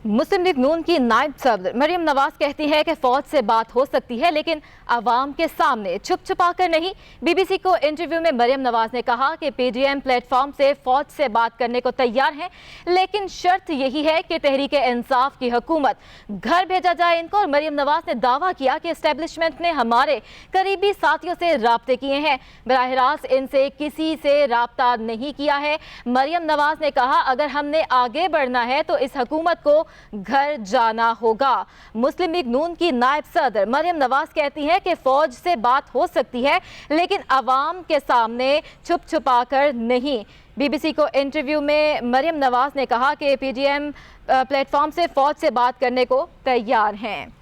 मुस्लिम league नून की नायब सदर मरियम नवाज कहती है कि फौज से बात हो सकती है लेकिन आवाम के सामने छुप छुपा कर नहीं। बीबीसी को इंटरव्यू में मरियम नवाज ने कहा कि पीडीएम प्लेटफॉर्म से फौज से बात करने को तैयार है, लेकिन शर्त यही है कि तहरीक इंसाफ की हुकूमत घर भेजा जाए इनको। और मरियम नवाज ने दावा किया कि एस्टेब्लिशमेंट ने हमारे करीबी साथियों से राब्ते किए हैं, बराह रास्त इनसे किसी से राब्ता नहीं किया है। मरियम नवाज ने कहा अगर हमने आगे बढ़ना है तो इस हुकूमत को घर जाना होगा। मुस्लिम लीग नून की नायब सदर मरियम नवाज कहती हैं कि फौज से बात हो सकती है लेकिन अवाम के सामने छुप छुपा कर नहीं। बीबीसी को इंटरव्यू में मरियम नवाज ने कहा कि पीडीएम प्लेटफॉर्म से फौज से बात करने को तैयार हैं।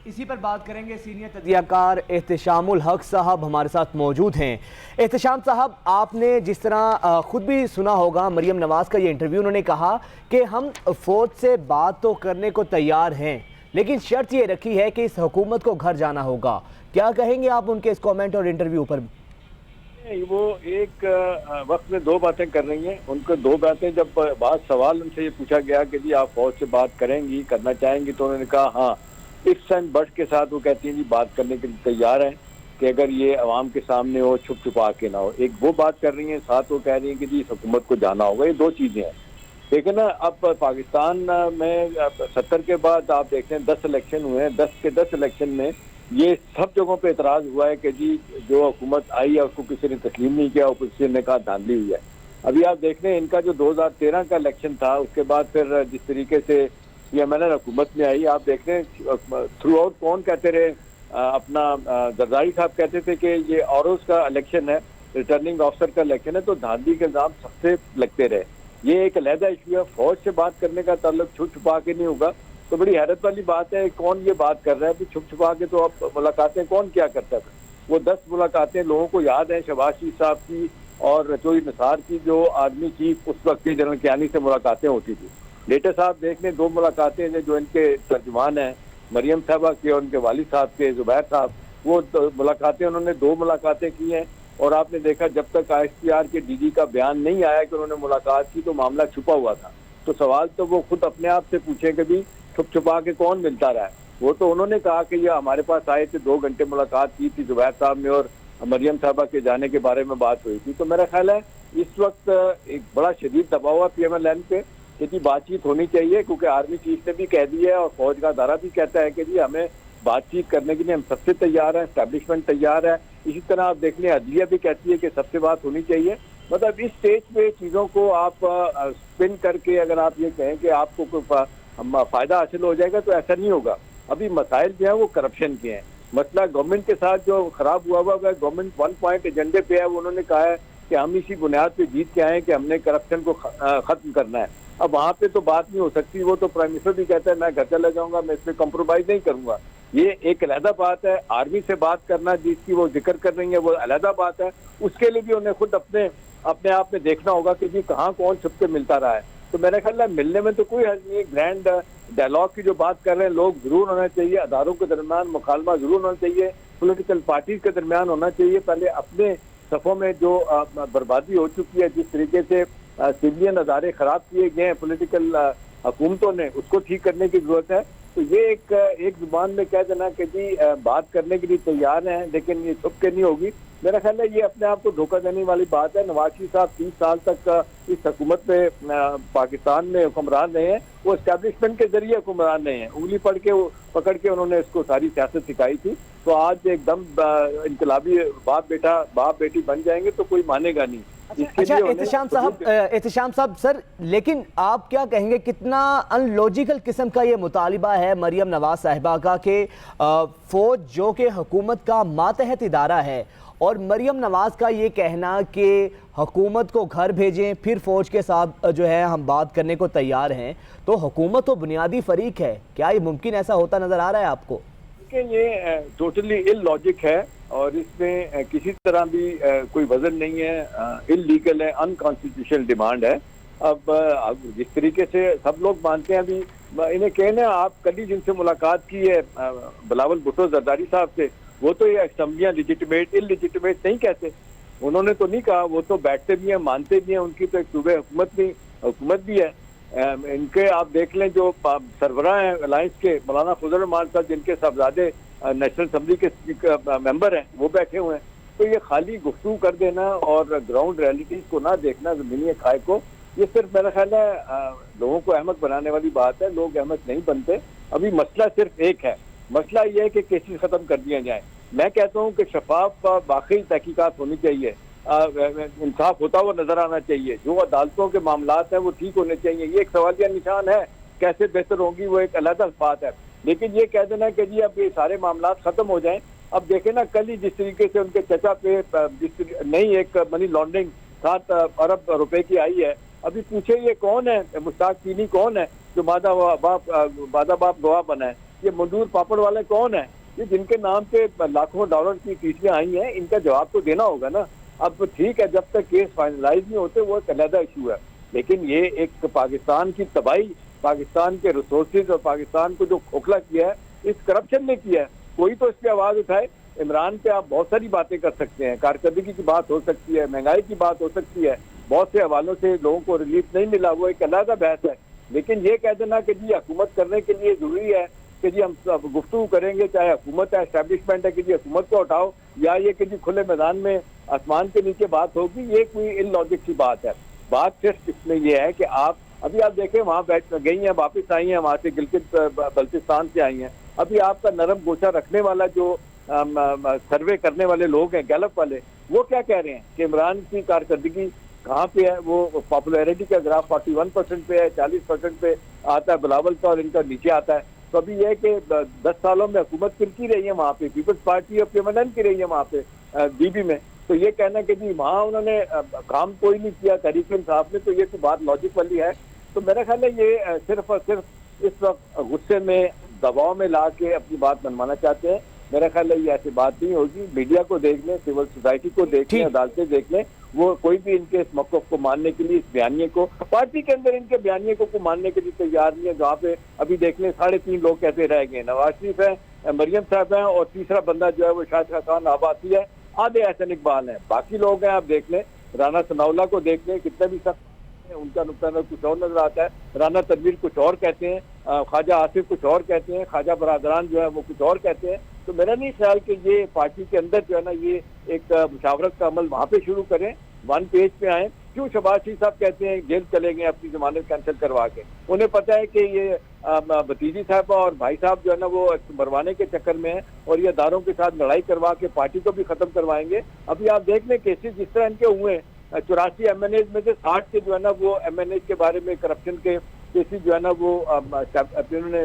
इसी पर बात करेंगे। सीनियर तजज़ियाकार एहतशामुल हक साहब हमारे साथ मौजूद हैं। एहतशाम साहब, आपने जिस तरह ख़ुद भी सुना होगा मरियम नवाज़ का ये इंटरव्यू, उन्होंने कहा कि हम फ़ौज से बात तो करने को तैयार हैं लेकिन शर्त ये रखी है कि इस हुकूमत को घर जाना होगा। क्या कहेंगे आप उनके इस कमेंट और इंटरव्यू पर? वो एक वक्त में दो बातें कर रही हैं। उनको दो बातें, जब बात सवाल उनसे ये पूछा गया कि जी आप फौज से बात करेंगी, करना चाहेंगी, तो उन्होंने कहा हाँ। इस एंड बट के साथ वो कहती हैं जी बात करने के लिए तैयार हैं कि अगर ये अवाम के सामने हो, छुप छुपा के ना हो। एक वो बात कर रही हैं, साथ वो कह रही हैं कि जी इस हुकूमत को जाना होगा। ये दो चीज़ें हैं। लेकिन ना अब पाकिस्तान में 70 के बाद आप देखते हैं 10 इलेक्शन हुए हैं। 10 के 10 इलेक्शन में ये सब जगहों पे एतराज़ हुआ है कि जी जो हुकूमत आई है उसको किसी ने तस्लीम नहीं किया, किसी ने कहा धांधली हुई है। अभी आप देख रहे हैं इनका जो 2013 का इलेक्शन था, उसके बाद फिर जिस तरीके से पीएमएल हुकूमत में आई, आप देख रहे हैं थ्रू आउट कौन कहते रहे, अपना जरदारी साहब कहते थे कि ये औरोज का इलेक्शन है, रिटर्निंग ऑफिसर का इलेक्शन है, तो धांधली के इल्जाम सबसे लगते रहे। ये एक अलहदा इशू है। फौज से बात करने का ताल्लुक छुप छुपा के नहीं होगा। तो बड़ी हैरत वाली बात है, कौन ये बात कर रहा है? छुप छुपा के तो अब मुलाकातें कौन क्या करता था? वो 10 मुलाकातें लोगों को याद है, शहबाज शरीफ साहब की और रचोई निसार की, जो आर्मी चीफ उस वक्त की जनरल कियानी से मुलाकातें होती थी। लेटेस्ट आप देख लें 2 मुलाकातें जो इनके तर्जुमान हैं, मरियम साहबा के और उनके वालिद साहब के जुबैर साहब, वो मुलाकातें उन्होंने 2 मुलाकातें की हैं। और आपने देखा जब तक ISPR के DG का बयान नहीं आया कि उन्होंने मुलाकात की तो मामला छुपा हुआ था। तो सवाल तो वो खुद अपने आप से पूछे कि भी छुप छुपा के कौन मिलता रहा है। वो तो उन्होंने कहा कि ये हमारे पास आए थे, 2 घंटे मुलाकात की थी जुबैर साहब ने और मरियम साहबा के जाने के बारे में बात हुई थी। तो मेरा ख्याल है इस वक्त एक बड़ा शदीद दबाव है PMLN पे कि बातचीत होनी चाहिए, क्योंकि आर्मी चीफ ने भी कह दिया है और फौज का अदारा भी कहता है कि जी हमें बातचीत करने के लिए हम सबसे तैयार हैं, एस्टैब्लिशमेंट तैयार है। इसी तरह आप देख लें अदलिया भी कहती है कि सबसे बात होनी चाहिए। मतलब इस स्टेज पे चीज़ों को आप स्पिन करके अगर आप ये कहें कि आपको कोई फ़ायदा हासिल हो जाएगा, तो ऐसा नहीं होगा। अभी मसाइल जो हैं वो करप्शन के हैं। मसला गवर्नमेंट के साथ जो खराब हुआ हुआ है, गवर्नमेंट 1 पॉइंट एजेंडे पे है। उन्होंने कहा है कि हम इसी बुनियाद पे जीत के आए हैं कि हमने करप्शन को ख़त्म करना है। अब वहाँ पे तो बात नहीं हो सकती। वो तो प्राइम मिनिस्टर भी कहता है मैं घर चला जाऊंगा, मैं इसमें कॉम्प्रोमाइज़ नहीं करूंगा। ये एक अलहदा बात है। आर्मी से बात करना जिसकी वो जिक्र कर रही है वो अलहदा बात है। उसके लिए भी उन्हें खुद अपने आप में देखना होगा कि जी कहाँ कौन छुप के मिलता रहा है। तो मेरा ख्याल है मिलने में तो कोई हर्ज नहीं। ग्रैंड डायलॉग की जो बात कर रहे हैं लोग, जरूर होना चाहिए। अदारों के दरमियान मुकालमा जरूर होना चाहिए, पोलिटिकल पार्टीज के दरमियान होना चाहिए। पहले अपने सफ़ों में जो बर्बादी हो चुकी है, जिस तरीके से सिविलियन अदारे खराब किए गए हैं पॉलिटिकल हुकूमतों ने, उसको ठीक करने की जरूरत है। तो ये एक जुबान में कह देना कि जी बात करने के लिए तैयार हैं लेकिन ये छुप के नहीं होगी, मेरा ख्याल है ये अपने आप को धोखा देने वाली बात है। नवाज शरीफ साहब 30 साल तक इस हुकूमत में पाकिस्तान में हुक्मरान रहे हैं। वो एस्टैब्लिशमेंट के जरिए हुक्मरान रहे हैं। उंगली पकड़ के उन्होंने इसको सारी सियासत सिखाई थी। तो आज एकदम इनकलाबी बाप बेटी बन जाएंगे तो कोई मानेगा नहीं। अच्छा एहतशाम साहब सर, लेकिन आप क्या कहेंगे, कितना अनलॉजिकल किस्म का ये मुतालिबा है मरियम नवाज साहिबा का कि फौज जो कि हुकूमत का मातहत इदारा है और मरियम नवाज का ये कहना कि हुकूमत को घर भेजें फिर फौज के साथ जो है हम बात करने को तैयार हैं। तो हुकूमत तो बुनियादी फरीक है, क्या ये मुमकिन ऐसा होता नजर आ रहा है आपको? ये टोटली इलॉजिक है और इसमें किसी तरह भी कोई वजन नहीं है। इलीगल है, अनकॉन्स्टिट्यूशनल डिमांड है। अब जिस तरीके से सब लोग मानते हैं, अभी इन्हें कहना आप कल ही जिनसे मुलाकात की है बिलावल भुट्टो जरदारी साहब से, वो तो ये असेंबलियां लिजिटिमेट इलिजिटिमेट नहीं कहते। उन्होंने तो नहीं कहा, वो तो बैठते भी हैं, मानते भी हैं, उनकी तो एक सूबे हुकूमत भी है। इनके आप देख लें जो सरबराह हैं अलायंस के, मौलाना फजल रहमान साहब, जिनके साहबजादे नेशनल असम्बली के मेंबर हैं, वो बैठे हुए हैं। तो ये खाली गुफ्तगू कर देना और ग्राउंड रियलिटीज को ना देखना, जमीनी खाए को, ये सिर्फ मेरा ख्याल है लोगों को अहमक बनाने वाली बात है। लोग अहमक नहीं बनते। अभी मसला सिर्फ एक है, मसला ये है कि केसेस खत्म कर दिए जाएं। मैं कहता हूँ कि शफाफ वाकई तहकीकात होनी चाहिए, इंसाफ होता हुआ नजर आना चाहिए, जो अदालतों के मामलात हैं वो ठीक होने चाहिए। ये एक सवालिया निशान है, कैसे बेहतर होंगी वो एक अलग बात है, लेकिन ये कह देना कि जी अब ये सारे मामलात खत्म हो जाएं। अब देखें ना, कल ही जिस तरीके से उनके चचा पे नई एक मनी लॉन्ड्रिंग 7 अरब रुपए की आई है, अभी पूछे ये कौन है, मुश्ताक चीनी कौन है जो बादा बाप गवाह बना है, ये मंदूर पापड़ वाले कौन है, ये जिनके नाम पे लाखों डॉलर की किस्तें आई हैं, इनका जवाब तो देना होगा ना। अब ठीक है, जब तक केस फाइनलाइज नहीं होते वो एक अलग इशू है, लेकिन ये एक पाकिस्तान की तबाही, पाकिस्तान के रिसोर्सेज और पाकिस्तान को जो खोखला किया है इस करप्शन ने किया है। कोई तो इस पर आवाज उठाए। इमरान पे आप बहुत सारी बातें कर सकते हैं, कारकर्दगी की बात हो सकती है, महंगाई की बात हो सकती है, बहुत से हवालों से लोगों को रिलीफ नहीं मिला, वो एक अलग बहस है। लेकिन ये कह देना कि जी हुकूमत करने के लिए जरूरी है कि जी हम गुफ्तगू करेंगे, चाहे हुकूमत है, एस्टेब्लिशमेंट है, कि जी हुकूमत को हटाओ, या ये कि जी खुले मैदान में आसमान के नीचे बात होगी, ये कोई इलॉजिक की बात है। बात सिर्फ इसमें यह है कि आप अभी आप देखें वहाँ बैठ गई हैं, वापस आई हैं, वहाँ से गिलगित बल्तिस्तान से आई हैं। अभी आपका नरम गोशा रखने वाला जो सर्वे करने वाले लोग हैं, गैलप वाले, वो क्या कह रहे हैं कि इमरान की कारकर्दगी कहाँ पे है। वो पॉपुलैरिटी का ग्राफ 41% पे है, 40% पे आता है बिलावल का, और इनका नीचे आता है। तो अभी यह है कि 10 सालों में हुकूमत फिरकी रही है वहाँ पे, पीपल्स पार्टी ऑफ यमन की रही है वहाँ पे बीबी में। तो ये कहना कि जी वहाँ उन्होंने काम कोई नहीं किया तहरीक इंसाफ ने, तो ये तो बात लॉजिक वाली है। तो मेरा ख्याल है ये सिर्फ और सिर्फ इस वक्त गुस्से में, दबाव में ला के अपनी बात मनवाना चाहते हैं। मेरा ख्याल है ये ऐसी बात नहीं होगी। मीडिया को देख लें, सिविल सोसाइटी को देख लें, अदालतें देख लें, वो कोई भी इनके इस मौक़िफ़ को मानने के लिए, इस बयानिए को, पार्टी के अंदर इनके बयानिए को मानने के लिए तैयार नहीं है। जहाँ पे अभी देख लें 3.5 लोग कहते रह गए, नवाज शरीफ है, मरियम साहब हैं, और तीसरा बंदा जो है वो शाहिद खान आबासी है, आधे एहसन इकबाल हैं, बाकी लोग हैं आप देख लें। राना सनाउल्लाह को देख लें, कितना भी सख्त उनका नुक्ता कुछ और नजर आता है, राना तनवीर कुछ और कहते हैं, ख्वाजा आसिफ कुछ और कहते हैं, ख्वाजा बरादरान जो है वो कुछ और कहते हैं। तो मेरा नहीं ख्याल कि ये पार्टी के अंदर जो है ना ये एक मुशावरत का अमल वहाँ पे शुरू करें, 1 पेज पे आए। क्यों शहबाज शरीफ साहब कहते हैं जेल चले गए अपनी जमानत कैंसिल करवा के, उन्हें पता है कि ये भतीजी साहबा और भाई साहब जो है ना वो मरवाने के चक्कर में है, और ये अदारों के साथ लड़ाई करवा के पार्टी को भी खत्म करवाएंगे। अभी आप देख लें केसेस जिस तरह इनके हुए, 84 MNAs में से 60 के जो है ना वो MNAs के बारे में करप्शन के केसेस जो है ना वो उन्होंने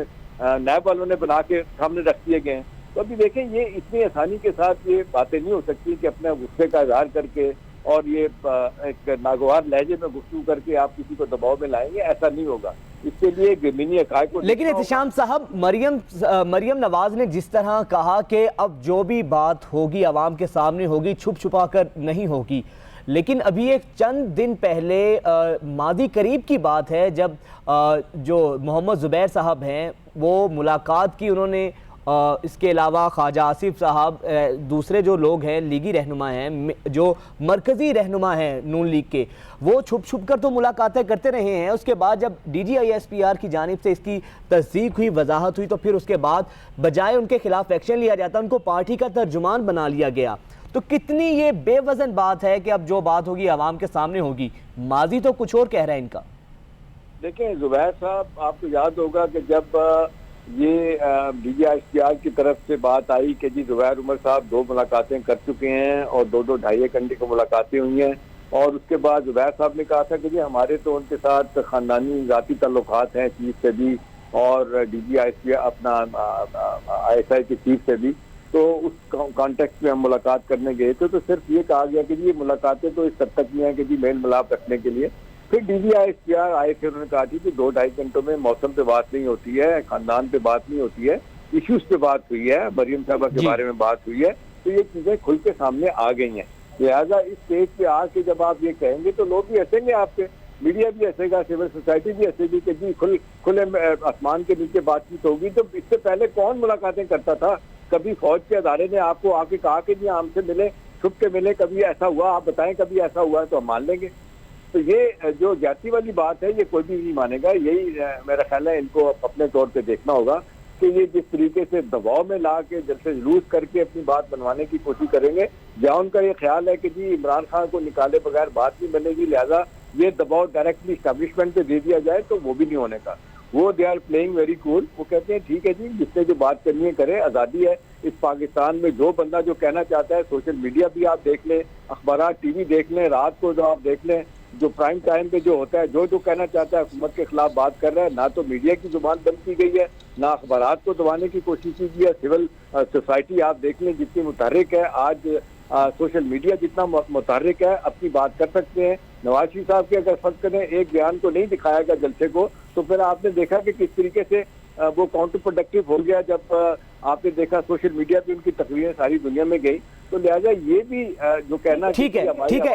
नैब वालों ने बना के सामने रख दिए गए हैं। तो अभी देखें ये इतनी आसानी के साथ ये बातें नहीं हो सकती कि अपने गुस्से का इजहार करके और ये एक नागवार लहजे में गुफ्तगू करके आप किसी को दबाव में लाएंगे, ऐसा नहीं होगा। इसके लिए ज़मीनी हक़ाइक़ को, लेकिन एहतिशाम साहब, मरियम नवाज ने जिस तरह कहा कि अब जो भी बात होगी आवाम के सामने होगी, छुप छुपा कर नहीं होगी, लेकिन अभी एक चंद दिन पहले मादी करीब की बात है जब जो मोहम्मद ज़ुबैर साहब हैं वो मुलाकात की उन्होंने, इसके अलावा ख्वाजा आसिफ साहब, दूसरे जो लोग हैं लीगी रहनुमा हैं, जो मरकज़ी रहनुमा हैं नून लीग के, वो छुप छुप कर तो मुलाकातें करते रहे हैं। उसके बाद जब DGISPR की जानिब से इसकी तस्दीक हुई, वजाहत हुई, तो फिर उसके बाद बजाय उनके खिलाफ एक्शन लिया जाता उनको पार्टी का तर्जुमान बना लिया गया। तो कितनी ये बेवजन बात है कि अब जो बात होगी आवाम के सामने होगी, माजी तो कुछ और कह रहा है इनका। देखिए ज़ुबैर साहब, आपको याद होगा कि जब ये DGISPR की तरफ से बात आई कि जी ज़ुबैर उमर साहब 2 मुलाकातें कर चुके हैं और 2-2 ढाई घंटे की मुलाकातें हुई हैं, और उसके बाद ज़ुबैर साहब ने कहा था कि जी हमारे तो उनके साथ ख़ानदानी ज़ाती ताल्लुकात हैं, चीफ से भी और DGISPR अपना ISI के चीफ से भी। तो उस कॉन्टेक्स्ट में हम मुलाकात करने गए थे, तो सिर्फ ये कहा गया कि जी ये मुलाकातें तो इस हद तक नहीं है कि जी मेल मिलाप रखने के लिए। फिर DGISPR आए थे, उन्होंने कहा थी कि 2-2.5 घंटों में मौसम पे बात नहीं होती है, खानदान पे बात नहीं होती है, इश्यूज पे बात हुई है, मरियम साहबा के बारे में बात हुई है। तो ये चीजें खुल के सामने आ गई हैं। लिहाजा इस स्टेज पे आके जब आप ये कहेंगे तो लोग भी हंसेंगे, आपके मीडिया भी हंसेगा, सिविल सोसाइटी भी हंसेगी कि जी खुले आसमान के नीचे बातचीत होगी। तो इससे पहले कौन मुलाकातें करता था? कभी फौज के अदारे ने आपको आके कहा कि जी हमसे मिले, छुप के मिले, कभी ऐसा हुआ, आप बताएं कभी ऐसा हुआ है तो हम मान लेंगे। तो ये जो जाति वाली बात है ये कोई भी नहीं मानेगा। यही मेरा ख्याल है इनको अपने तौर पे देखना होगा कि ये जिस तरीके से दबाव में ला के जैसे जुलूस करके अपनी बात बनवाने की कोशिश करेंगे, या उनका ये ख्याल है कि जी इमरान खान को निकाले बगैर बात नहीं बनेगी, लिहाजा ये दबाव डायरेक्टली स्टैब्लिशमेंट पे दे दिया जाए, तो वो भी नहीं होने का। वो they are playing very cool. वो कहते हैं ठीक है जी, जिसने जो बात करनी है करे, आज़ादी है इस पाकिस्तान में। जो बंदा जो कहना चाहता है, सोशल मीडिया भी आप देख लें, अखबार टीवी देख लें, रात को जो आप देख लें, जो प्राइम टाइम पे जो होता है, जो जो कहना चाहता है हुकूमत के खिलाफ बात कर रहा है। ना तो मीडिया की जुबान बंद की गई है, ना अखबारात को दबाने की कोशिश की गई है। सिविल सोसाइटी आप देख लें जितनी मुतहर्रिक है आज, सोशल मीडिया जितना मुतहर्रिक है, अपनी बात कर सकते हैं। नवाज शरीफ साहब के अगर फर्ज करें एक बयान को नहीं दिखाया गया जलसे को, तो फिर आपने देखा कि किस तरीके से वो काउंटर प्रोडक्टिव हो गया जब आपने देखा सोशल मीडिया पे उनकी तस्वीरें सारी दुनिया में गई। तो लिहाजा ये भी जो कहना ठीक है, ठीक है।